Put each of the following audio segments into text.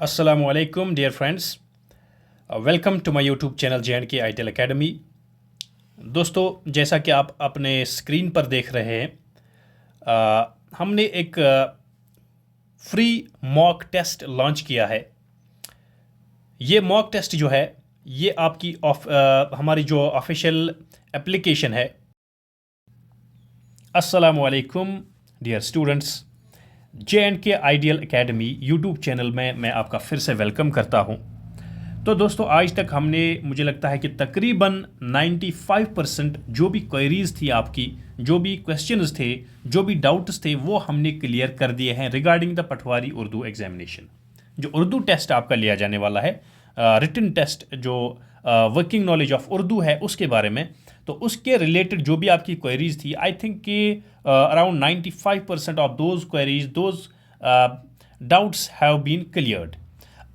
Assalamualaikum dear friends. Welcome to my YouTube channel J&K ITEL Academy. दोस्तों, जैसा कि आप अपने स्क्रीन पर देख रहे हैं, हमने एक फ्री मॉक टेस्ट लॉन्च किया है। ये मॉक टेस्ट जो है ये आपकी हमारी जो ऑफिशियल एप्लीकेशन है। अस्सलामुअलैकुम dear students, J&K ideal academy YouTube channel में मैं आपका फिर से वेलकम करता हूं। तो दोस्तों, आज तक हमने, मुझे लगता है कि तकरीबन 95% जो भी क्वेरीज थी आपकी, जो भी क्वेश्चंस थे, जो भी डाउट्स थे, वो हमने क्लियर कर दिए हैं regarding the Patwari Urdu examination. जो उर्दू टेस्ट आपका लिया जाने वाला है, रिटन टेस्ट, जो वर्किंग नॉलेज ऑफ उर्दू है, उसके बारे में, तो उसके रिलेटेड जो भी आपकी क्वेरीज थी, आई थिंक कि around 95% of those queries, those doubts have been cleared.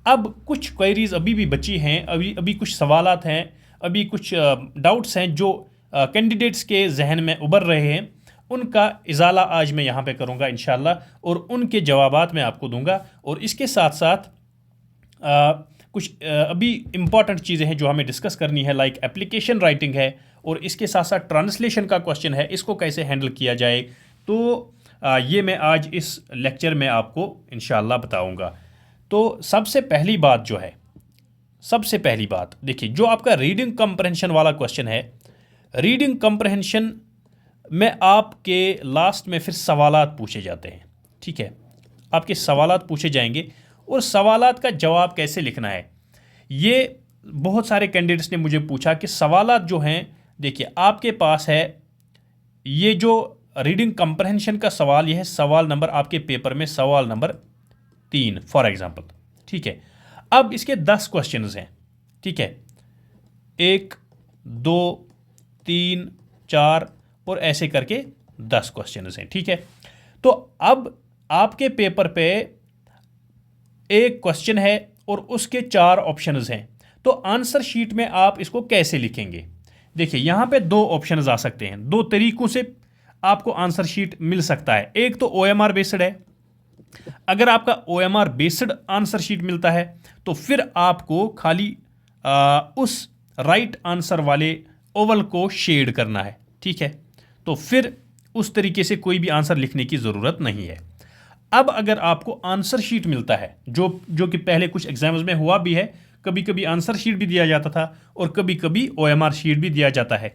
अब कुछ क्वेरीज अभी भी बची हैं, अभी कुछ सवालात हैं, अभी कुछ डाउट्स हैं जो कैंडिडेट्स के जहन में उभर रहे हैं। उनका इजाला आज मैं यहाँ पे करूँगा इंशाल्लाह, और उनके जवाबात मैं आपको दूंगा। और इसके साथ साथ कुछ अभी इम्पॉर्टेंट चीज़ें हैं जो हमें डिस्कस करनी है, लाइक एप्लीकेशन राइटिंग है, और इसके साथ साथ ट्रांसलेशन का क्वेश्चन है, इसको कैसे हैंडल किया जाए। तो ये मैं आज इस लेक्चर में आपको इंशाल्लाह बताऊंगा। तो सबसे पहली बात जो है, सबसे पहली बात देखिए, जो आपका रीडिंग कम्प्रहेंशन वाला क्वेश्चन है, रीडिंग कम्प्रहेंशन में आपके लास्ट में फिर सवालात पूछे जाते हैं। ठीक है, आपके सवालात पूछे जाएंगे और सवालात का जवाब कैसे लिखना है। ये बहुत सारे कैंडिडेट्स ने मुझे पूछा कि सवालात जो हैं, देखिए आपके पास है ये जो रीडिंग कम्प्रहेंशन का सवाल, यह है सवाल नंबर आपके पेपर में, सवाल नंबर 3 फॉर एग्जांपल। ठीक है, अब इसके 10 क्वेश्चंस हैं। ठीक है, 1 2 3 4 और ऐसे करके 10 क्वेश्चंस हैं। ठीक है, तो अब आपके पेपर पे एक क्वेश्चन है और उसके 4 ऑप्शंस हैं। तो आंसर शीट में आप इसको कैसे लिखेंगे? देखिए, यहां पे 2 ऑप्शंस आ सकते हैं, 2 तरीकों से आपको आंसर शीट मिल सकता है। एक तो OMR बेस्ड है। अगर आपका OMR बेस्ड आंसर शीट मिलता है तो फिर आपको खाली उस राइट आंसर वाले ओवल को शेड करना है। ठीक है, तो फिर उस तरीके से कोई भी आंसर लिखने की ज़रूरत नहीं है। अब अगर आपको आंसर शीट मिलता है, जो कि पहले कुछ एग्जाम्स में हुआ भी है, कभी कभी आंसर शीट भी दिया जाता था और कभी कभी OMR शीट भी दिया जाता है।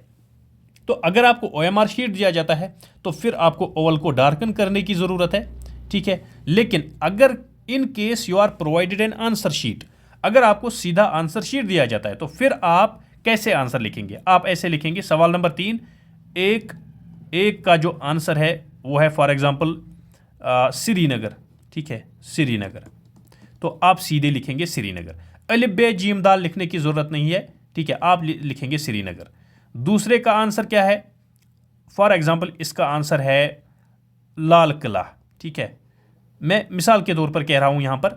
तो अगर आपको OMR शीट दिया जाता है तो फिर आपको ओवल को डार्कन करने की ज़रूरत है। ठीक है, लेकिन अगर in case you are provided an answer sheet, अगर आपको सीधा आंसर शीट दिया जाता है तो फिर आप कैसे आंसर लिखेंगे? आप ऐसे लिखेंगे, सवाल नंबर 3, एक का जो आंसर है वो है फॉर एग्जाम्पल श्रीनगर। ठीक है, श्रीनगर, तो आप सीधे लिखेंगे श्रीनगर, अलिफ बे जीम दाल लिखने की ज़रूरत नहीं है। ठीक है, आप लिखेंगे श्रीनगर। दूसरे का आंसर क्या है? फॉर एग्जाम्पल इसका आंसर है लाल किला। ठीक है, मैं मिसाल के तौर पर कह रहा हूँ यहाँ पर।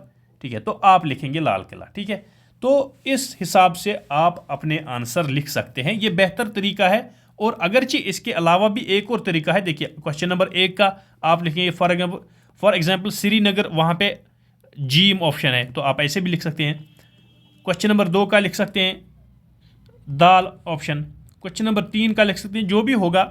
ठीक है, तो आप लिखेंगे लाल किला। ठीक है, तो इस हिसाब से आप अपने आंसर लिख सकते हैं, ये बेहतर तरीका है। और अगरचे इसके अलावा भी एक और तरीका है। देखिए, क्वेश्चन नंबर 1 का आप लिखेंगे फॉर एग्जाम्पल श्रीनगर, वहाँ पे जीम ऑप्शन है, तो आप ऐसे भी लिख सकते हैं। क्वेश्चन नंबर 2 का लिख सकते हैं दाल ऑप्शन, क्वेश्चन नंबर 3 का लिख सकते हैं जो भी होगा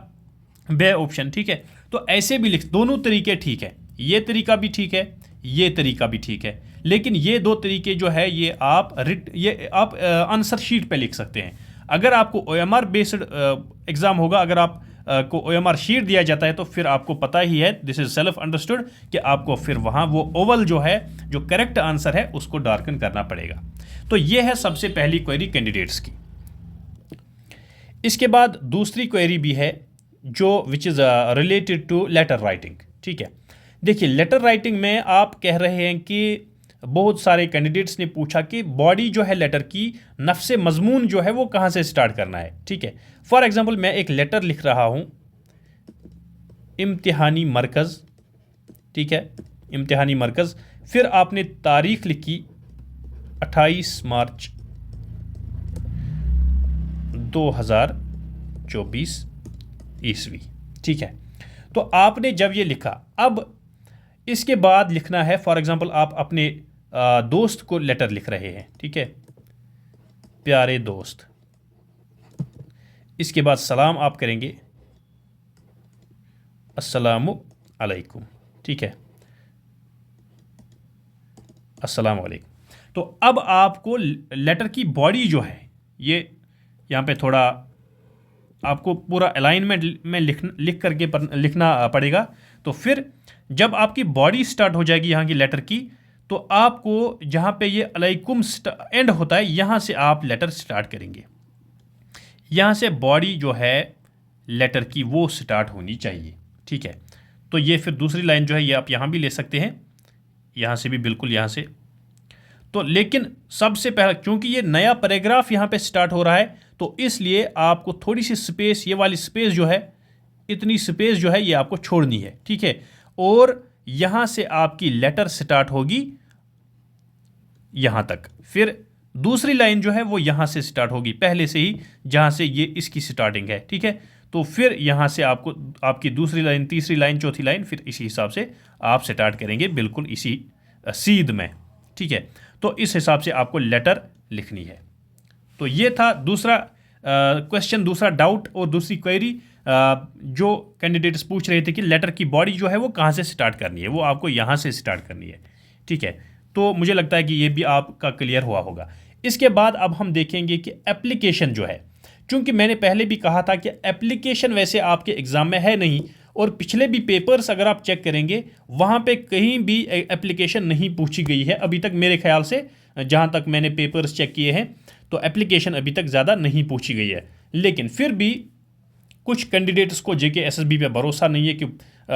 बे ऑप्शन। ठीक है, तो ऐसे भी लिख, दोनों तरीके ठीक है, ये तरीका भी ठीक है, ये तरीका भी ठीक है, लेकिन ये 2 तरीके जो है ये आप आंसर शीट पे लिख सकते हैं। अगर आपको OMR बेस्ड एग्जाम होगा, अगर आप को OMR शीट दिया जाता है तो फिर आपको पता ही है, दिस इज सेल्फ अंडरस्टूड, कि आपको फिर वहां वो ओवल जो है, जो करेक्ट आंसर है, उसको डार्कन करना पड़ेगा। तो ये है सबसे पहली क्वेरी कैंडिडेट्स की। इसके बाद दूसरी क्वेरी भी है जो which is related to letter writing. ठीक है, देखिए, लेटर राइटिंग में आप कह रहे हैं कि बहुत सारे कैंडिडेट्स ने पूछा कि बॉडी जो है लेटर की, नफ्से मजमून जो है वो कहाँ से स्टार्ट करना है। ठीक है, फॉर एग्जांपल मैं एक लेटर लिख रहा हूँ, इम्तिहानी मरकज़। ठीक है, इम्तिहानी मरकज़, फिर आपने तारीख लिखी 28 मार्च 2024 ईस्वी। ठीक है, तो आपने जब ये लिखा, अब इसके बाद लिखना है, फॉर एग्जांपल आप अपने दोस्त को लेटर लिख रहे हैं, ठीक है, प्यारे दोस्त। इसके बाद सलाम आप करेंगे, अस्सलामु अलैकुम, ठीक है, अस्सलामु अलैकुम। तो अब आपको लेटर की बॉडी जो है ये यहाँ पे थोड़ा आपको पूरा अलाइनमेंट में लिख करके लिखना पड़ेगा। तो फिर जब आपकी बॉडी स्टार्ट हो जाएगी यहाँ की लेटर की, तो आपको जहाँ पे ये अलैकुम एंड होता है यहाँ से आप लेटर स्टार्ट करेंगे। यहाँ से बॉडी जो है लेटर की वो स्टार्ट होनी चाहिए, ठीक है। तो ये फिर दूसरी लाइन जो है ये आप यहाँ भी ले सकते हैं, यहाँ से भी बिल्कुल यहाँ से। तो लेकिन सबसे पहले क्योंकि ये नया पैराग्राफ यहाँ पे स्टार्ट हो रहा है, तो इसलिए आपको थोड़ी सी स्पेस, ये वाली स्पेस जो है, इतनी स्पेस जो है ये आपको छोड़नी है, ठीक है। और यहाँ से आपकी लेटर स्टार्ट होगी यहाँ तक, फिर दूसरी लाइन जो है वो यहाँ से स्टार्ट होगी पहले से ही, जहाँ से ये इसकी स्टार्टिंग है, ठीक है। तो फिर यहाँ से आपको आपकी दूसरी लाइन, तीसरी लाइन, चौथी लाइन, फिर इसी हिसाब से आप स्टार्ट करेंगे, बिल्कुल इसी सीध में, ठीक है। तो इस हिसाब से आपको लेटर लिखनी है। तो ये था दूसरा क्वेश्चन, दूसरा डाउट और दूसरी क्वेरी जो कैंडिडेट्स पूछ रहे थे कि लेटर की बॉडी जो है वो कहाँ से स्टार्ट करनी है, वो आपको यहाँ से स्टार्ट करनी है, ठीक है। तो मुझे लगता है कि ये भी आपका क्लियर हुआ होगा। इसके बाद अब हम देखेंगे कि एप्लीकेशन जो है, चूंकि मैंने पहले भी कहा था कि एप्लीकेशन वैसे आपके एग्ज़ाम में है नहीं, और पिछले भी पेपर्स अगर आप चेक करेंगे वहाँ पे कहीं भी एप्लीकेशन नहीं पूछी गई है अभी तक, मेरे ख्याल से जहाँ तक मैंने पेपर्स चेक किए हैं, तो एप्लीकेशन अभी तक ज़्यादा नहीं पूछी गई है। लेकिन फिर भी कुछ कैंडिडेट्स को जेके एसएसबी पे भरोसा नहीं है कि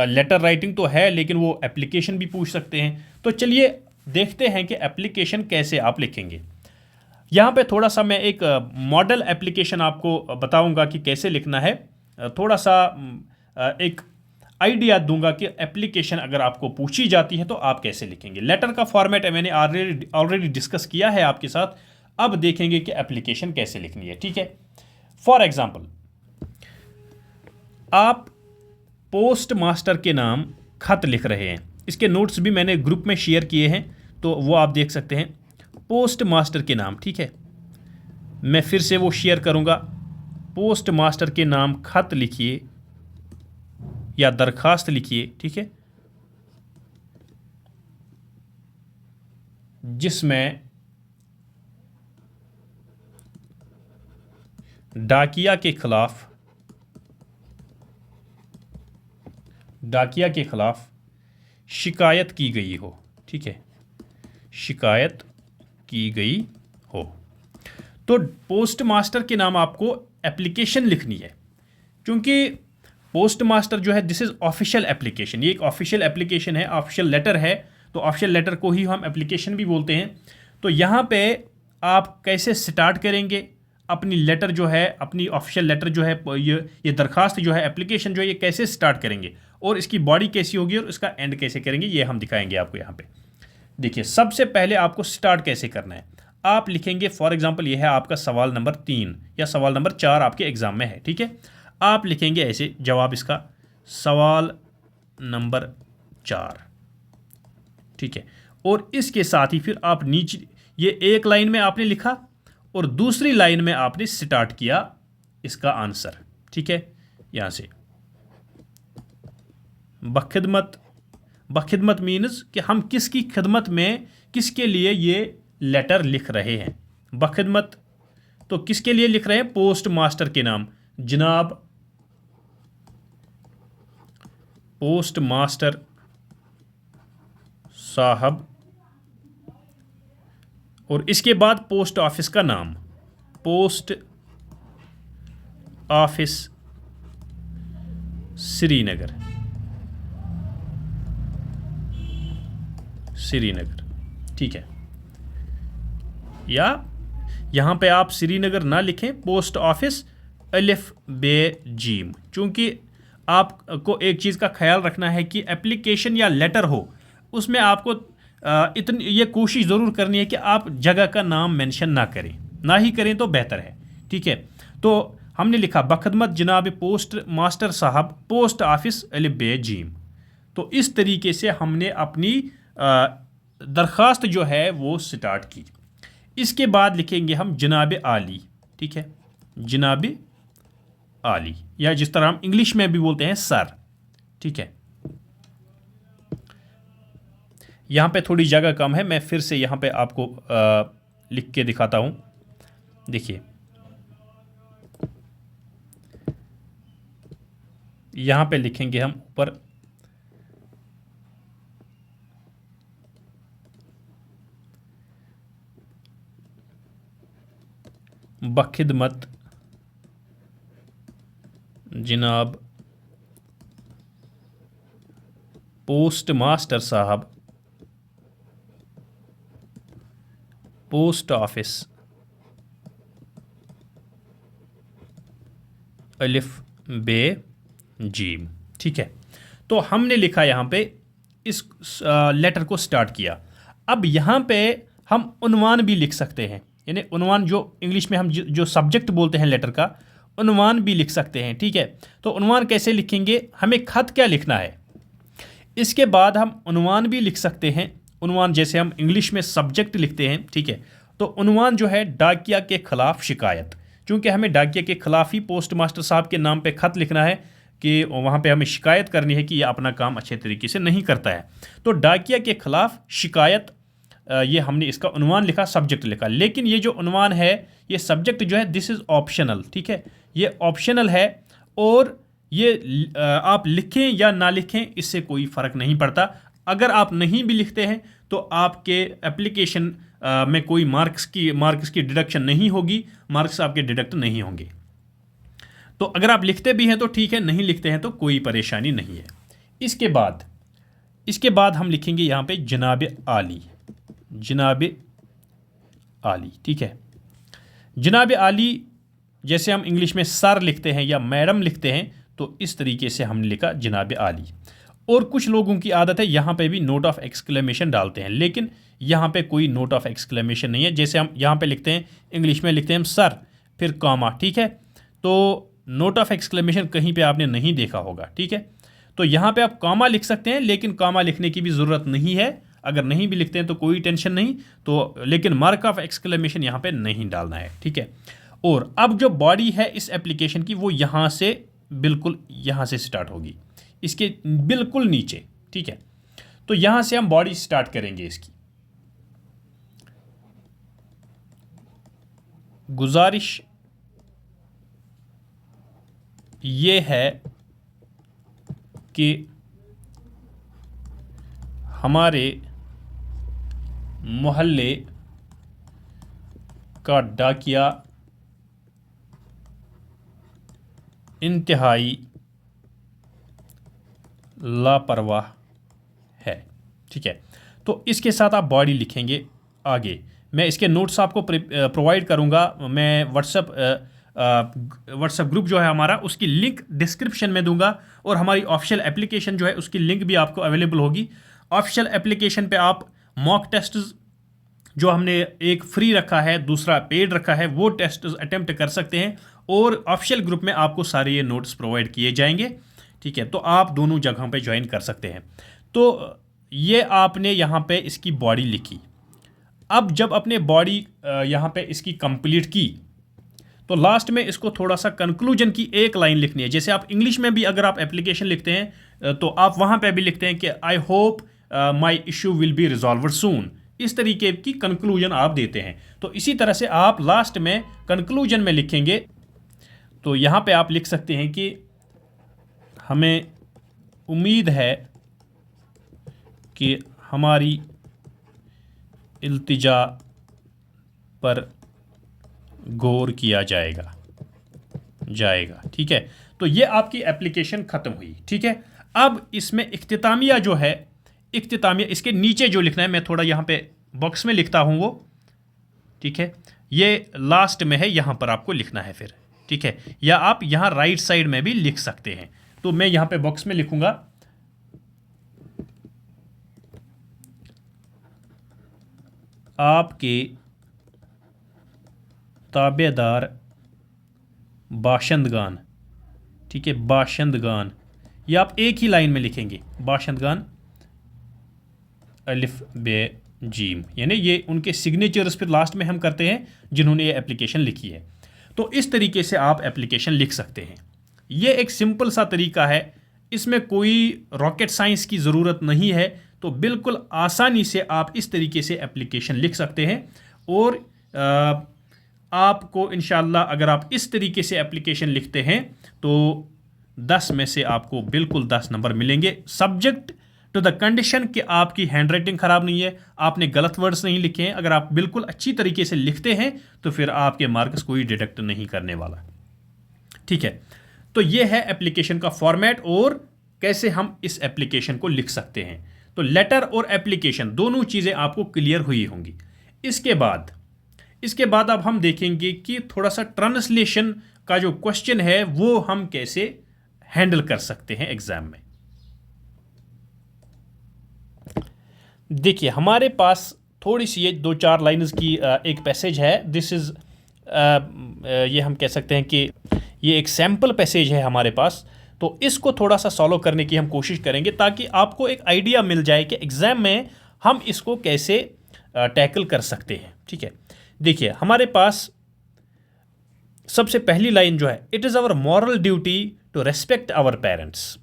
लेटर राइटिंग तो है लेकिन वो एप्लीकेशन भी पूछ सकते हैं। तो चलिए देखते हैं कि एप्लीकेशन कैसे आप लिखेंगे। यहाँ पे थोड़ा सा मैं एक मॉडल एप्लीकेशन आपको बताऊंगा कि कैसे लिखना है, थोड़ा सा एक आइडिया दूंगा कि एप्लीकेशन अगर आपको पूछी जाती है तो आप कैसे लिखेंगे। लेटर का फॉर्मेट मैंने ऑलरेडी डिस्कस किया है आपके साथ, अब देखेंगे कि एप्लीकेशन कैसे लिखनी है, ठीक है। फॉर एग्जाम्पल, आप पोस्ट मास्टर के नाम खत लिख रहे हैं, इसके नोट्स भी मैंने ग्रुप में शेयर किए हैं, तो वो आप देख सकते हैं। पोस्ट मास्टर के नाम, ठीक है, मैं फिर से वो शेयर करूंगा। पोस्ट मास्टर के नाम खत लिखिए या दरखास्त लिखिए, ठीक है, जिसमें डाकिया के खिलाफ शिकायत की गई हो, ठीक है, शिकायत की गई हो। तो पोस्ट मास्टर के नाम आपको एप्लीकेशन लिखनी है, क्योंकि पोस्ट मास्टर जो है दिस इज ऑफिशियल एप्लीकेशन, ये एक ऑफिशियल एप्लीकेशन है, ऑफिशियल लेटर है, तो ऑफिशियल लेटर को ही हम एप्लीकेशन भी बोलते हैं। तो यहाँ पे आप कैसे स्टार्ट करेंगे अपनी लेटर जो है, अपनी ऑफिशियल लेटर जो है, ये दरखास्त जो है, एप्लीकेशन जो है, ये कैसे स्टार्ट करेंगे और इसकी बॉडी कैसी होगी और इसका एंड कैसे करेंगे, ये हम दिखाएंगे आपको यहाँ पे। देखिए, सबसे पहले आपको स्टार्ट कैसे करना है। आप लिखेंगे, फॉर एग्जांपल ये है आपका सवाल नंबर 3 या सवाल नंबर 4 आपके एग्जाम में है, ठीक है। आप लिखेंगे ऐसे जवाब इसका, सवाल नंबर 4, ठीक है। और इसके साथ ही फिर आप नीचे ये एक लाइन में आपने लिखा और दूसरी लाइन में आपने स्टार्ट किया इसका आंसर, ठीक है। यहां से बखिदमत मीन्स कि हम किसकी खिदमत में, किसके लिए ये लेटर लिख रहे हैं। बखिदमत तो किसके लिए लिख रहे हैं, पोस्ट मास्टर के नाम, जनाब पोस्ट मास्टर साहब, और इसके बाद पोस्ट ऑफिस का नाम, पोस्ट ऑफिस श्रीनगर, ठीक है। या यहां पे आप श्रीनगर ना लिखें, पोस्ट ऑफिस अलिफ बे जीम, क्योंकि आपको एक चीज़ का ख्याल रखना है कि एप्लीकेशन या लेटर हो उसमें आपको इतनी ये कोशिश ज़रूर करनी है कि आप जगह का नाम मेंशन ना करें, ना ही करें तो बेहतर है, ठीक है। तो हमने लिखा बखदमत जनाब पोस्ट मास्टर साहब, पोस्ट ऑफिस अलिफ बे जीम। तो इस तरीके से हमने अपनी दरख्वास्त जो है वो स्टार्ट की। इसके बाद लिखेंगे हम जनाब आली, ठीक है, जनाब आली, या जिस तरह हम इंग्लिश में भी बोलते हैं सर, ठीक है। यहाँ पे थोड़ी जगह कम है, मैं फिर से यहाँ पे आपको लिख के दिखाता हूँ। देखिए यहाँ पे लिखेंगे हम ऊपर बखिदमत जनाब पोस्ट मास्टर साहब, पोस्ट ऑफिस, अलिफ बे जीम, ठीक है। तो हमने लिखा यहाँ पे, इस लेटर को स्टार्ट किया। अब यहाँ पे हम उन्वान भी लिख सकते हैं, यानी उन्वान जो इंग्लिश में हम जो सब्जेक्ट बोलते हैं लेटर का, उन्वान भी लिख सकते हैं, ठीक है। तो उन्वान कैसे लिखेंगे, हमें खत क्या लिखना है, इसके बाद हम उन्वान भी लिख सकते हैं। उन्वान जैसे हम इंग्लिश में सब्जेक्ट लिखते हैं, ठीक है। तो उन्वान जो है डाकिया के खिलाफ शिकायत, चूंकि हमें डाकिया के खिलाफ ही पोस्ट मास्टर साहब के नाम पे खत लिखना है कि वहाँ पे हमें शिकायत करनी है कि ये अपना काम अच्छे तरीके से नहीं करता है। तो डाकिया के खिलाफ शिकायत, ये हमने इसका उन्वान लिखा, सब्जेक्ट लिखा। लेकिन ये जो उन्वान है, ये सब्जेक्ट जो है दिस इज़ ऑप्शनल, ठीक है, ये ऑप्शनल है, और ये आप लिखें या ना लिखें इससे कोई फ़र्क नहीं पड़ता। अगर आप नहीं भी लिखते हैं तो आपके एप्लीकेशन में कोई मार्क्स की डिडक्शन नहीं होगी, मार्क्स आपके डिडक्ट नहीं होंगे। तो अगर आप लिखते भी हैं तो ठीक है, नहीं लिखते हैं तो कोई परेशानी नहीं है। इसके बाद हम लिखेंगे यहाँ पे जनाब आली, जनाब आली, ठीक है। जनाब आली जैसे हम इंग्लिश में सर लिखते हैं या मैडम लिखते हैं, तो इस तरीके से हमने लिखा जनाब आली। और कुछ लोगों की आदत है यहाँ पे भी नोट ऑफ एक्सक्लेमेशन डालते हैं, लेकिन यहाँ पे कोई नोट ऑफ एक्सक्लेमेशन नहीं है। जैसे हम यहाँ पे लिखते हैं, इंग्लिश में लिखते हैं हम सर, फिर कॉमा, ठीक है। तो नोट ऑफ एक्सक्लेमेशन कहीं पे आपने नहीं देखा होगा, ठीक है। तो यहाँ पे आप कॉमा लिख सकते हैं, लेकिन कॉमा लिखने की भी ज़रूरत नहीं है। अगर नहीं भी लिखते हैं तो कोई टेंशन नहीं, तो लेकिन मार्क ऑफ एक्सक्लेमेशन यहाँ पे नहीं डालना है, ठीक है। और अब जो बॉडी है इस एप्लीकेशन की, वो यहाँ से बिल्कुल यहाँ से स्टार्ट होगी, इसके बिल्कुल नीचे, ठीक है। तो यहाँ से हम बॉडी स्टार्ट करेंगे इसकी। गुजारिश ये है कि हमारे मोहल्ले का डाकिया इंतहाई लापरवाह है, ठीक है। तो इसके साथ आप बॉडी लिखेंगे आगे। मैं इसके नोट्स आपको प्रोवाइड करूंगा। मैं व्हाट्सएप ग्रुप जो है हमारा, उसकी लिंक डिस्क्रिप्शन में दूंगा, और हमारी ऑफिशियल एप्लीकेशन जो है उसकी लिंक भी आपको अवेलेबल होगी। ऑफिशियल एप्लीकेशन पे आप मॉक टेस्ट जो हमने एक फ्री रखा है, दूसरा पेड रखा है, वो टेस्ट अटेम्प्ट कर सकते हैं, और ऑफिशियल ग्रुप में आपको सारे ये नोट्स प्रोवाइड किए जाएंगे, ठीक है। तो आप दोनों जगहों पे ज्वाइन कर सकते हैं। तो ये आपने यहाँ पे इसकी बॉडी लिखी। अब जब अपने बॉडी यहाँ पे इसकी कंप्लीट की, तो लास्ट में इसको थोड़ा सा कंक्लूजन की एक लाइन लिखनी है। जैसे आप इंग्लिश में भी अगर आप एप्लीकेशन लिखते हैं तो आप वहाँ पे भी लिखते हैं कि I hope my issue will be resolved soon, इस तरीके की कंक्लूजन आप देते हैं। तो इसी तरह से आप लास्ट में कंक्लूजन में लिखेंगे। तो यहाँ पे आप लिख सकते हैं कि हमें उम्मीद है कि हमारी इल्तिजा पर गौर किया जाएगा, ठीक है। तो ये आपकी एप्लीकेशन ख़त्म हुई, ठीक है। अब इसमें इख्तितामिया जो है, इख्तितामिया इसके नीचे जो लिखना है, मैं थोड़ा यहाँ पे बॉक्स में लिखता हूँ वो, ठीक है। ये लास्ट में है, यहाँ पर आपको लिखना है फिर, ठीक है। या आप यहाँ राइट साइड में भी लिख सकते हैं। तो मैं यहाँ पे बॉक्स में लिखूंगा, आपके ताबेदार बाशिंदगान, ठीक है, बाशिंदगान, या आप एक ही लाइन में लिखेंगे बाशिंदगान, अलिफ बे जीम, यानी ये उनके सिग्नेचर्स फिर लास्ट में हम करते हैं जिन्होंने ये एप्लीकेशन लिखी है। तो इस तरीके से आप एप्लीकेशन लिख सकते हैं। ये एक सिंपल सा तरीका है, इसमें कोई रॉकेट साइंस की ज़रूरत नहीं है। तो बिल्कुल आसानी से आप इस तरीके से एप्लीकेशन लिख सकते हैं और आपको इंशाल्लाह अगर आप इस तरीके से एप्लीकेशन लिखते हैं तो 10 में से आपको बिल्कुल 10 नंबर मिलेंगे, सब्जेक्ट टू द कंडीशन कि आपकी हैंडराइटिंग ख़राब नहीं है, आपने गलत वर्ड्स नहीं लिखे हैं। अगर आप बिल्कुल अच्छी तरीके से लिखते हैं तो फिर आपके मार्क्स कोई डिडक्ट नहीं करने वाला। ठीक है, तो ये है एप्लीकेशन का फॉर्मेट और कैसे हम इस एप्लीकेशन को लिख सकते हैं। तो लेटर और एप्लीकेशन दोनों चीज़ें आपको क्लियर हुई होंगी। इसके बाद अब हम देखेंगे कि थोड़ा सा ट्रांसलेशन का जो क्वेश्चन है वो हम कैसे हैंडल कर सकते हैं एग्जाम में। देखिए हमारे पास थोड़ी सी ये 2-4 लाइन्स की एक पैसेज है। दिस इज़ ये हम कह सकते हैं कि ये एक सैम्पल पैसेज है हमारे पास। तो इसको थोड़ा सा सॉल्व करने की हम कोशिश करेंगे ताकि आपको एक आइडिया मिल जाए कि एग्ज़ाम में हम इसको कैसे टैकल कर सकते हैं। ठीक है, देखिए हमारे पास सबसे पहली लाइन जो है, it is our moral duty to respect our parents.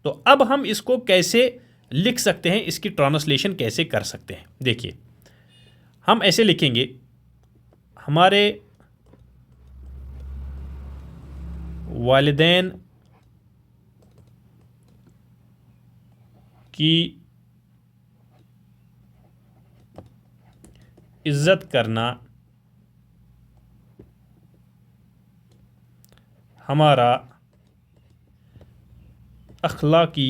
तो अब हम इसको कैसे लिख सकते हैं, इसकी ट्रांसलेशन कैसे कर सकते हैं। देखिए हम ऐसे लिखेंगे, हमारे वालिदैन की इज्जत करना हमारा अखलाकी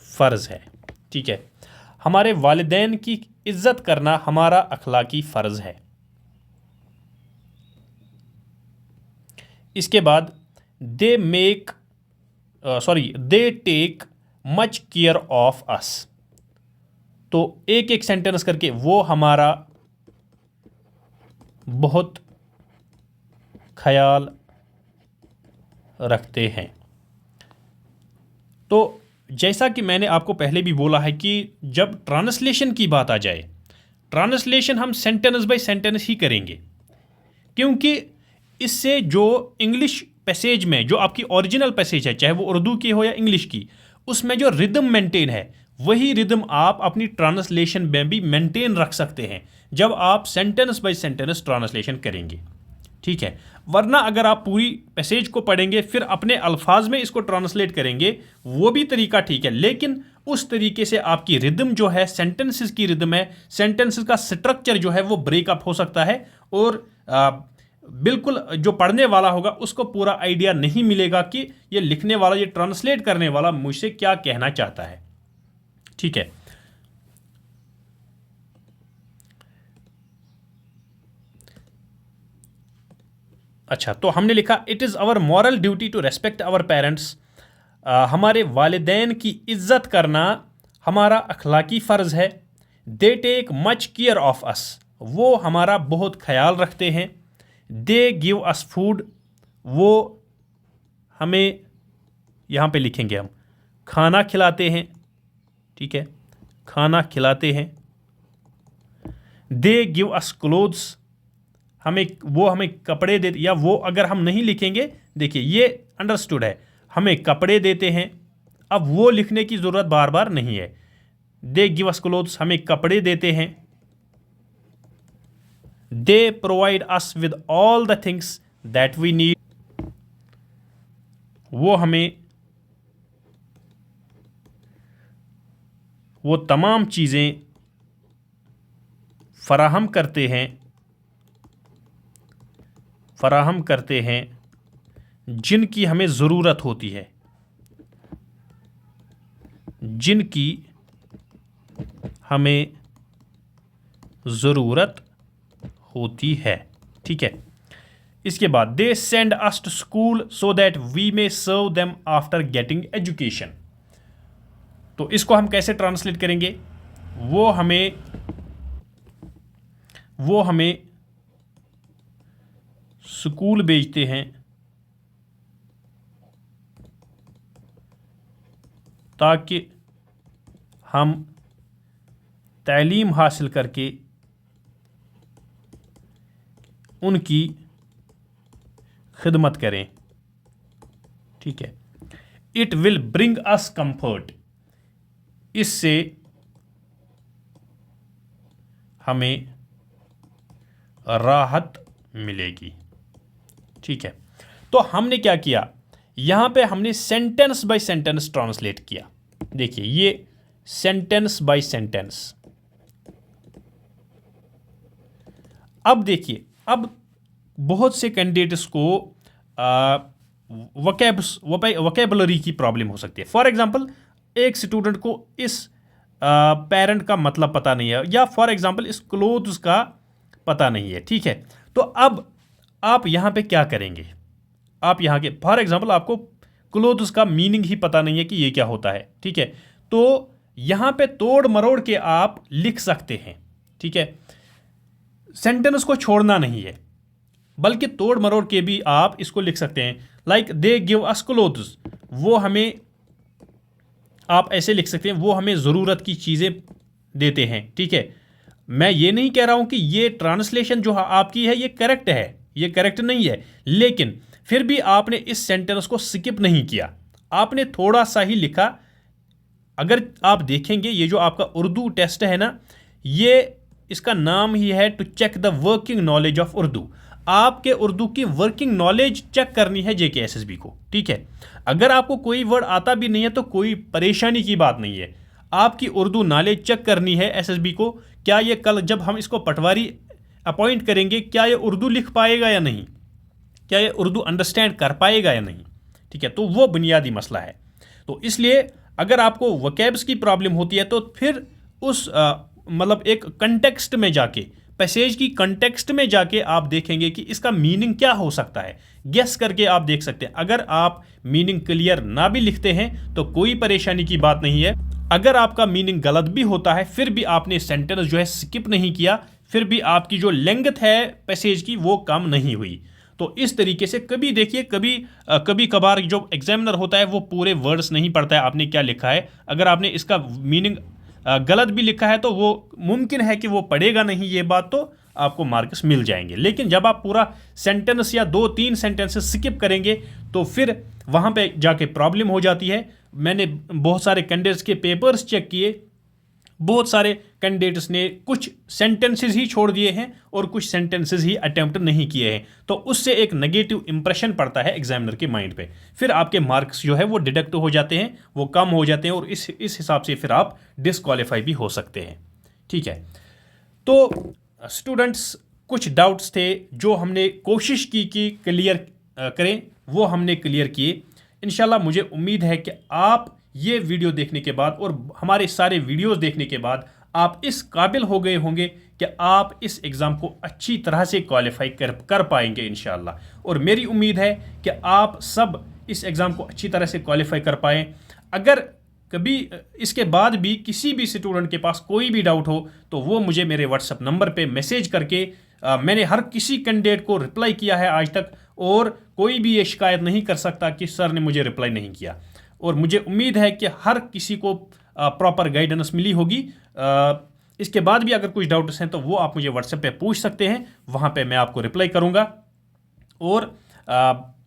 फ़र्ज़ है। ठीक है, हमारे वालिदैन की इज्जत करना हमारा अखलाकी फ़र्ज़ है। इसके बाद they take much care of us. तो एक एक सेंटेंस करके, वो हमारा बहुत ख्याल रखते हैं। तो जैसा कि मैंने आपको पहले भी बोला है कि जब ट्रांसलेशन की बात आ जाए, ट्रांसलेशन हम सेंटेंस बाय सेंटेंस ही करेंगे, क्योंकि इससे जो इंग्लिश पैसेज में जो आपकी ओरिजिनल पैसेज है, चाहे वो उर्दू की हो या इंग्लिश की, उसमें जो रिदम मेंटेन है वही रिदम आप अपनी ट्रांसलेशन में भी मेंटेन रख सकते हैं जब आप सेंटेंस बाय सेंटेंस ट्रांसलेशन करेंगे। ठीक है, वरना अगर आप पूरी पैसेज को पढ़ेंगे फिर अपने अल्फाज में इसको ट्रांसलेट करेंगे, वो भी तरीका ठीक है, लेकिन उस तरीके से आपकी रिदम जो है, सेंटेंसेस की रिदम है, सेंटेंसेस का स्ट्रक्चर जो है वो ब्रेकअप हो सकता है और बिल्कुल जो पढ़ने वाला होगा उसको पूरा आइडिया नहीं मिलेगा कि ये लिखने वाला, ये ट्रांसलेट करने वाला मुझसे क्या कहना चाहता है। ठीक है, अच्छा, तो हमने लिखा it is our moral duty to respect our parents. हमारे वालिदैन की इज्जत करना हमारा अखलाकी फ़र्ज़ है। They take much care of us, वो हमारा बहुत ख्याल रखते हैं। दे गिव अस फूड, वो हमें, यहाँ पे लिखेंगे हम, खाना खिलाते हैं। ठीक है, खाना खिलाते हैं। दे गिव अस क्लोथ्स, वो हमें कपड़े देते, या वो अगर हम नहीं लिखेंगे, देखिए ये अंडरस्टूड है, हमें कपड़े देते हैं। अब वो लिखने की ज़रूरत बार बार नहीं है। दे गिव अस क्लोथ्स, हमें कपड़े देते हैं। They provide us with all the things that we need, वो हमें वो तमाम चीज़ें फराहम करते हैं जिनकी हमें ज़रूरत होती है, जिनकी हमें ज़रूरत होती है। ठीक है, इसके बाद they send us to school so that we may serve them after getting education. तो इसको हम कैसे ट्रांसलेट करेंगे, वो हमें स्कूल भेजते हैं ताकि हम तालीम हासिल करके उनकी खिदमत करें। ठीक है, it will bring us comfort, इससे हमें राहत मिलेगी। ठीक है, तो हमने क्या किया, यहां पे हमने सेंटेंस बाय सेंटेंस ट्रांसलेट किया। देखिए ये सेंटेंस बाय सेंटेंस। अब देखिए, अब बहुत से कैंडिडेट्स को वोकैबुलरी की प्रॉब्लम हो सकती है। फॉर एग्जांपल, एक स्टूडेंट को इस पेरेंट का मतलब पता नहीं है, या फॉर एग्जांपल इस क्लोथ्स का पता नहीं है। ठीक है, तो अब आप यहां पे क्या करेंगे, आप यहां के फॉर एग्जांपल आपको क्लोथ्स का मीनिंग ही पता नहीं है कि ये क्या होता है। ठीक है, तो यहां पे तोड़ मरोड़ के आप लिख सकते हैं। ठीक है, सेंटेंस को छोड़ना नहीं है, बल्कि तोड़ मरोड़ के भी आप इसको लिख सकते हैं। Like they give us clothes, वो हमें, आप ऐसे लिख सकते हैं, वो हमें ज़रूरत की चीज़ें देते हैं। ठीक है, मैं ये नहीं कह रहा हूं कि ये ट्रांसलेशन जो आपकी है ये करेक्ट है, ये करेक्ट नहीं है, लेकिन फिर भी आपने इस सेंटेंस को स्किप नहीं किया, आपने थोड़ा सा ही लिखा। अगर आप देखेंगे ये जो आपका उर्दू टेस्ट है ना, ये इसका नाम ही है to check the working knowledge of Urdu. आपके उर्दू की वर्किंग नॉलेज चेक करनी है JKSSB को। ठीक है, अगर आपको कोई वर्ड आता भी नहीं है तो कोई परेशानी की बात नहीं है, आपकी उर्दू नॉलेज चेक करनी है SSB को। क्या ये कल जब हम इसको पटवारी अपॉइंट करेंगे, क्या ये उर्दू लिख पाएगा या नहीं, क्या ये उर्दू अंडरस्टैंड कर पाएगा या नहीं। ठीक है, तो वो बुनियादी मसला है। तो इसलिए अगर आपको वोकैब्स की प्रॉब्लम होती है तो फिर उस मतलब एक कंटेक्स्ट में जाके, पैसेज की कंटेक्स्ट में जाके आप देखेंगे कि इसका मीनिंग क्या हो सकता है, गेस करके आप देख सकते हैं। अगर आप मीनिंग क्लियर ना भी लिखते हैं तो कोई परेशानी की बात नहीं है। अगर आपका मीनिंग गलत भी होता है फिर भी आपने सेंटेंस जो है स्किप नहीं किया, फिर भी आपकी जो लेंथ है पैसेज की वो कम नहीं हुई। तो इस तरीके से कभी देखिए, कभी कभार जो एग्जामिनर होता है वो पूरे वर्ड्स नहीं पढ़ता है आपने क्या लिखा है। अगर आपने इसका मीनिंग गलत भी लिखा है तो वो मुमकिन है कि वो पढ़ेगा नहीं, ये बात तो आपको मार्क्स मिल जाएंगे। लेकिन जब आप पूरा सेंटेंस या 2-3 सेंटेंसेस स्किप करेंगे तो फिर वहाँ पे जाके प्रॉब्लम हो जाती है। मैंने बहुत सारे कैंडिडेट्स के पेपर्स चेक किए, बहुत सारे कैंडिडेट्स ने कुछ सेंटेंसेस ही छोड़ दिए हैं और कुछ सेंटेंसेस ही अटेम्प्ट नहीं किए हैं, तो उससे एक नेगेटिव इंप्रेशन पड़ता है एग्जामिनर के माइंड पे। फिर आपके मार्क्स जो है वो डिडक्ट हो जाते हैं, वो कम हो जाते हैं और इस हिसाब से फिर आप डिस्क्वालीफाई भी हो सकते हैं। ठीक है, तो स्टूडेंट्स कुछ डाउट्स थे जो हमने कोशिश की कि क्लियर करें, वो हमने क्लियर किए। इंशाल्लाह मुझे उम्मीद है कि आप ये वीडियो देखने के बाद और हमारे सारे वीडियोस देखने के बाद आप इस काबिल हो गए होंगे कि आप इस एग्ज़ाम को अच्छी तरह से क्वालिफाई कर पाएंगे इंशाल्लाह। और मेरी उम्मीद है कि आप सब इस एग्ज़ाम को अच्छी तरह से क्वालिफाई कर पाएँ। अगर कभी इसके बाद भी किसी भी स्टूडेंट के पास कोई भी डाउट हो तो वो मुझे मेरे व्हाट्सएप नंबर पे मैसेज करके, मैंने हर किसी कैंडिडेट को रिप्लाई किया है आज तक, और कोई भी ये शिकायत नहीं कर सकता कि सर ने मुझे रिप्लाई नहीं किया। और मुझे उम्मीद है कि हर किसी को प्रॉपर गाइडेंस मिली होगी। इसके बाद भी अगर कुछ डाउट्स हैं तो वो आप मुझे व्हाट्सएप पे पूछ सकते हैं, वहाँ पे मैं आपको रिप्लाई करूँगा। और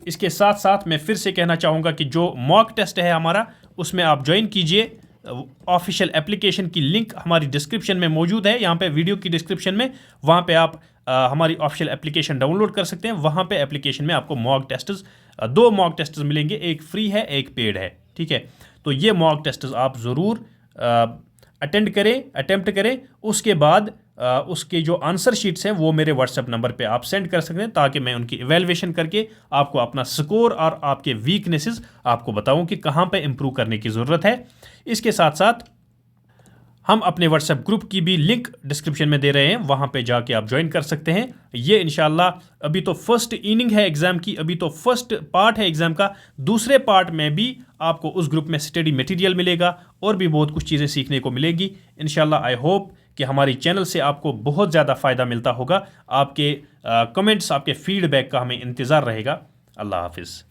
इसके साथ साथ मैं फिर से कहना चाहूँगा कि जो मॉक टेस्ट है हमारा, उसमें आप ज्वाइन कीजिए। ऑफिशियल एप्लीकेशन की लिंक हमारी डिस्क्रिप्शन में मौजूद है, यहाँ पे वीडियो की डिस्क्रिप्शन में, वहाँ पे आप हमारी ऑफिशियल एप्लीकेशन डाउनलोड कर सकते हैं। वहाँ पे एप्लीकेशन में आपको मॉक टेस्ट्स, 2 मॉक टेस्ट्स मिलेंगे, एक फ्री है एक पेड है। ठीक है, तो ये मॉक टेस्ट्स आप ज़रूर अटेम्प्ट करें। उसके बाद उसके जो आंसर शीट्स हैं वो मेरे व्हाट्सएप नंबर पे आप सेंड कर सकते हैं, ताकि मैं उनकी इवैल्यूएशन करके आपको अपना स्कोर और आपके वीकनेसेस आपको बताऊं कि कहाँ पे इम्प्रूव करने की ज़रूरत है। इसके साथ साथ हम अपने व्हाट्सएप ग्रुप की भी लिंक डिस्क्रिप्शन में दे रहे हैं, वहाँ पे जाके आप ज्वाइन कर सकते हैं। ये इंशाल्लाह अभी तो फर्स्ट इनिंग है एग्ज़ाम की, अभी तो फर्स्ट पार्ट है एग्ज़ाम का। दूसरे पार्ट में भी आपको उस ग्रुप में स्टडी मटेरियल मिलेगा और भी बहुत कुछ चीज़ें सीखने को मिलेगी इंशाल्लाह। आई होप कि हमारी चैनल से आपको बहुत ज़्यादा फ़ायदा मिलता होगा। आपके कमेंट्स, आपके फीडबैक का हमें इंतज़ार रहेगा। अल्लाह हाफिज़।